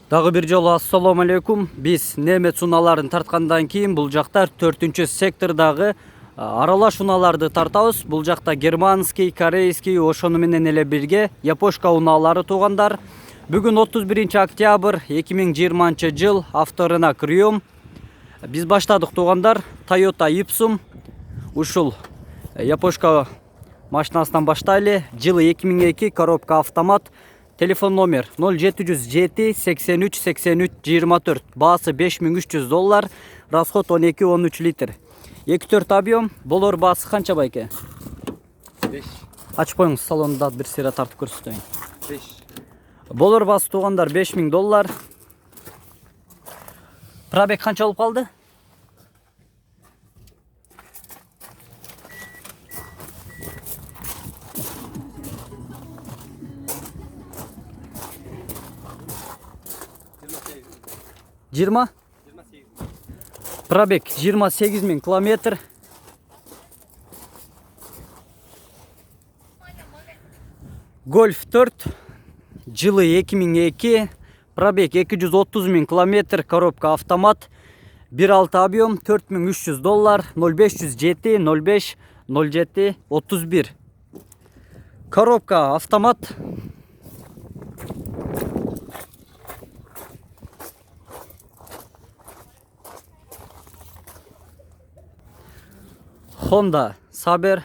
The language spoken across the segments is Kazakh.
Дагы бир жолу ассалому алейкум. Биз немет унааларын тарткандан кийин бул жакта 4-сектордагы аралаш унааларды тартабыз. Бул жакта германский, корейский, ошону менен эле бирге япошка унаалары туугандар. Бүгүн 31-октябрь 2020-жыл авторынок прием. Биз баштадык туугандар. Toyota Ipsum. Ушул япошка машинасынан баштайлы. Жылы 2002, коробка автомат. Телефон номер 0707 83 83 24. Баасы $5300. Расход 12-13 литр. 2-4 объем. Болор баасы канча байке? 5. Ачып коюңуз, салонда бир сыйра тартып көрсөтөйүн. 5. Болор баасы туугандар $5000. Пробег канча болуп калды? Жирма? Пробег 28 000 километр. Golf 4. Жылы 2002. Пробег 230 000 километр. Коробка автомат. 1.6 объем. $4300. 0507 05 07 31. Коробка автомат. Honda Saber.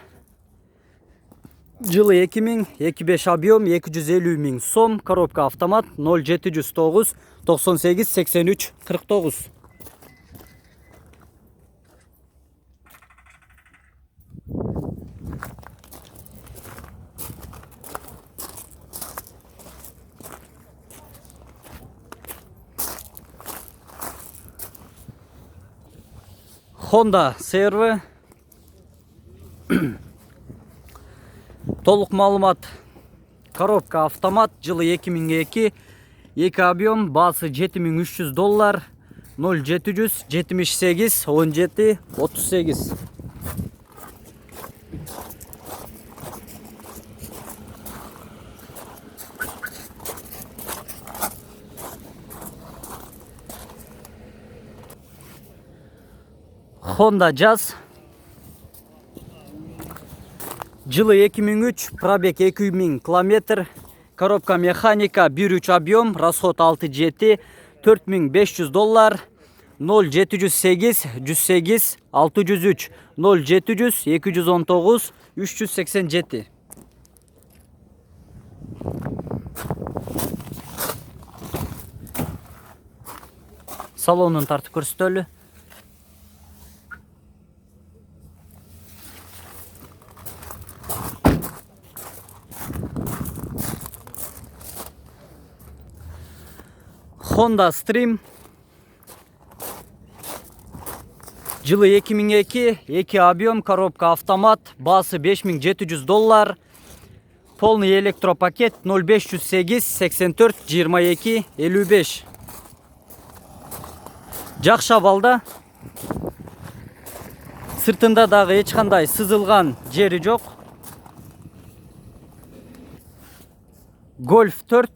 Жылы 2000, 25 объем, 250 000 сом. Коробка автомат. 0709 98 83 49. Honda CR-V. Толук маалымат. Коробка автомат. Жылы 2002. 2 объем. Баасы $7300. 0700 78 17 38. Honda Jazz. Жылы 2003, пробег 2000 километр, коробка механика 1.3 объем, расход 6.7, $4500, 0708 108 603, 0700 219 387. Салонун тартып көрсөтөлү. Honda Stream. Жылы 2002, 2 объем, коробка автомат, баасы $5700. Полный электропакет 0508 84 22 55. Жакшы абалда. Сыртында дагы эч кандай сызылган жери жок. Golf 4.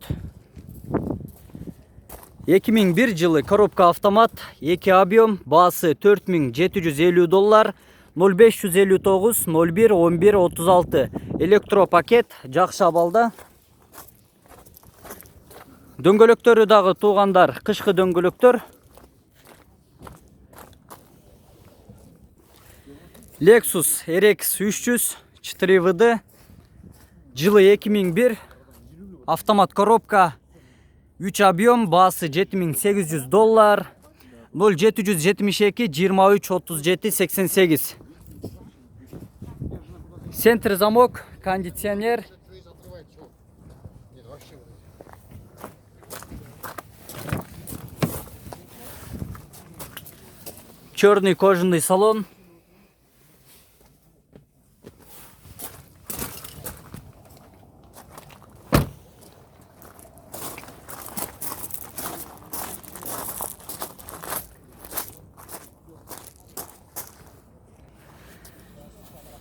2001 жылы коробка автомат, 2 объем, баасы $4750, 0559 01 11 36. Электропакет жакшы абалда. Дөңгөлөктөрү дагы туугандар, кышкы дөңгөлөктөр. Lexus RX 300 4WD. Жылы 2001. Автомат коробка. 3 объем, баасы $7800, 0772 23 37 88. Центр замок, кондиционер. Черный кожаный салон.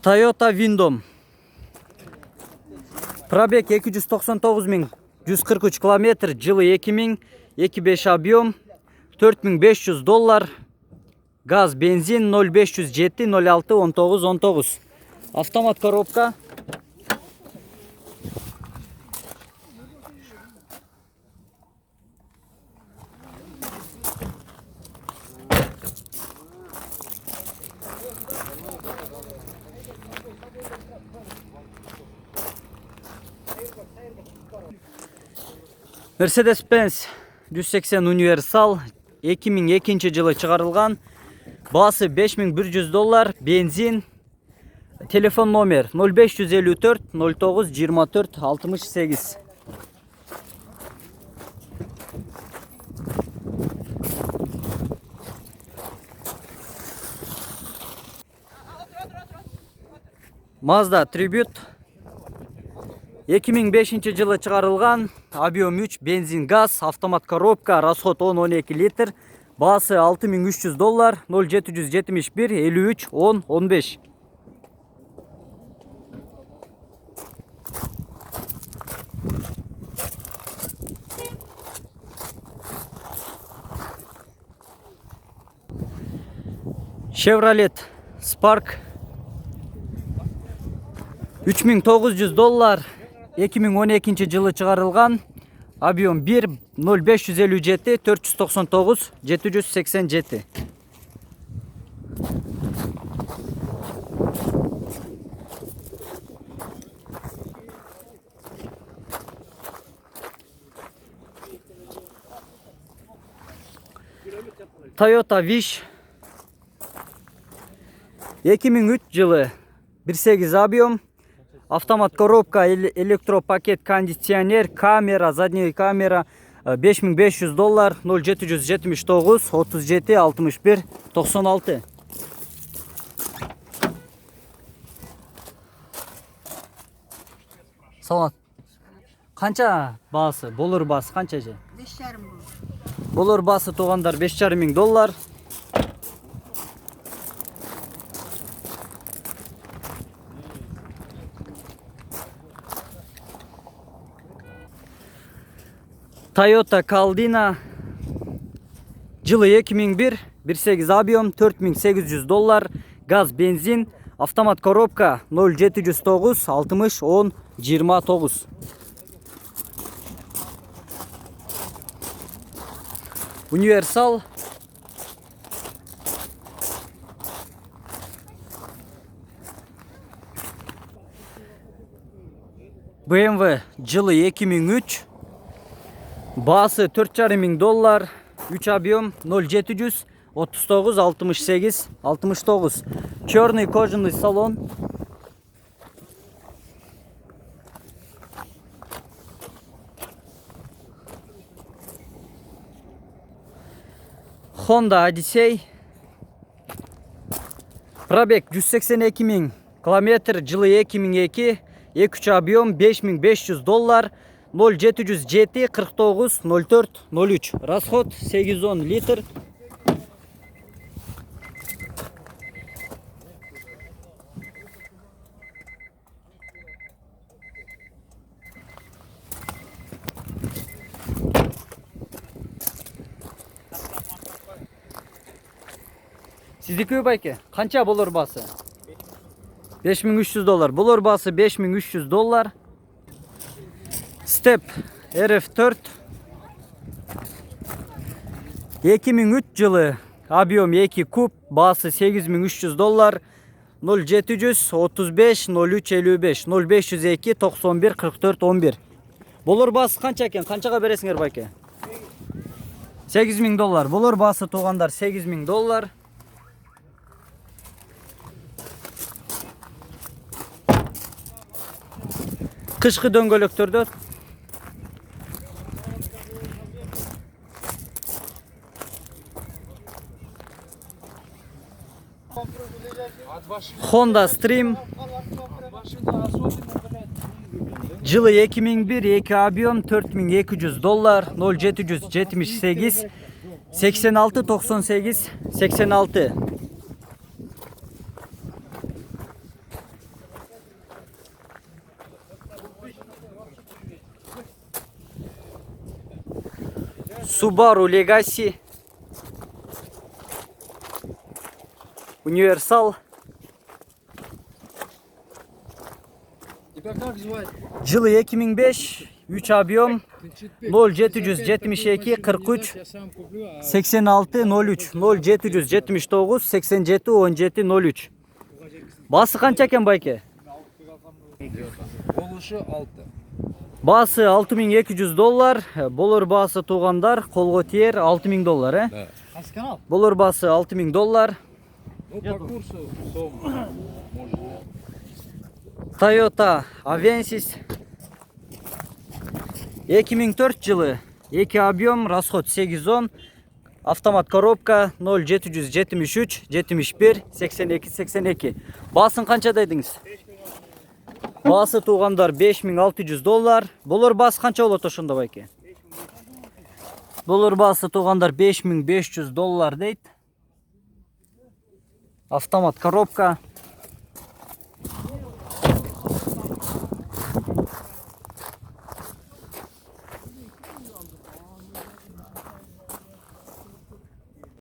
Toyota Windom. Пробег 299 143 километр, жылы 2000, 2.5 объем, $4500. Gaz, benzin 0507 06 19 19. Автомат коробка. Mercedes-Benz 180 Universal 2002 жылы чыгарылган. Басы $5100, benzin. Telefon номер 0554 09 24 68. Mazda Tribute 2005 жылы чыгарылган. Объем 3, benzin, gaz, автомат коробка, расход 10-12 литр. Басы $6300, 0771 53 10 15. Chevrolet Spark $3900, 2012 жылы чыгарылган. Объем 1, 0557 499 787. Toyota Wish 2003 жылы 1.8 объем, автомат коробка, электропакет, кондиционер, камера, задняя камера, $5500, 0779 37 61 96. Саламат. Канча баасы? Болор баасы канча же? 5,5 мың. Болор баасы тугандар $5500. Toyota Caldina жылы 2001 1.8 объем, $4800, gaz, benzin, автомат коробка 0709 60 10 29. Universal BMW жылы 2003, басы $4500, 3 объем, 0700 39 68 69. Черный кожаный салон. Honda Odyssey. Пробег 182 000 километр, жылы 2002, 2 объем, $5500, 0707 49 04 03. Расход 810 литр. Сиздики байке? Канча болор басы? $5300. Болор басы $5300. Step RF4 2003 жылы, объем 2 куб, басы $8300, 0735 0355 0502 91 44 11. Болор басы канча экен? Канчага бересиңер байке? $8000. Болор басы тугандар $8000. Кышкы дөңгөлөктөрдө Honda Stream жылы 2001, 2 объем, $4200, 0778 86 98 86. Subaru Legacy. Универсал. Тебя как звать? Жылы 2005, 3 объем, 0772 43 Я сам куплю, а 86 03 0779 87 17 03. Басы қанша екен байке? болушу 6. Басы $6200, болор басы туғандар, қолға тиер $6000, Да. Болор басы $6000. Ну, по курсу сом. Может. Toyota Avensis 2004 жылы, 2 объем, расход 810, автомат коробка 0773 71 82 82. Басын қанша дедіңіз? Басы туғандар $5600. Болор басы қанша болады ошонда байке? Болор басы туғандар $5500 дейді. Автомат коробка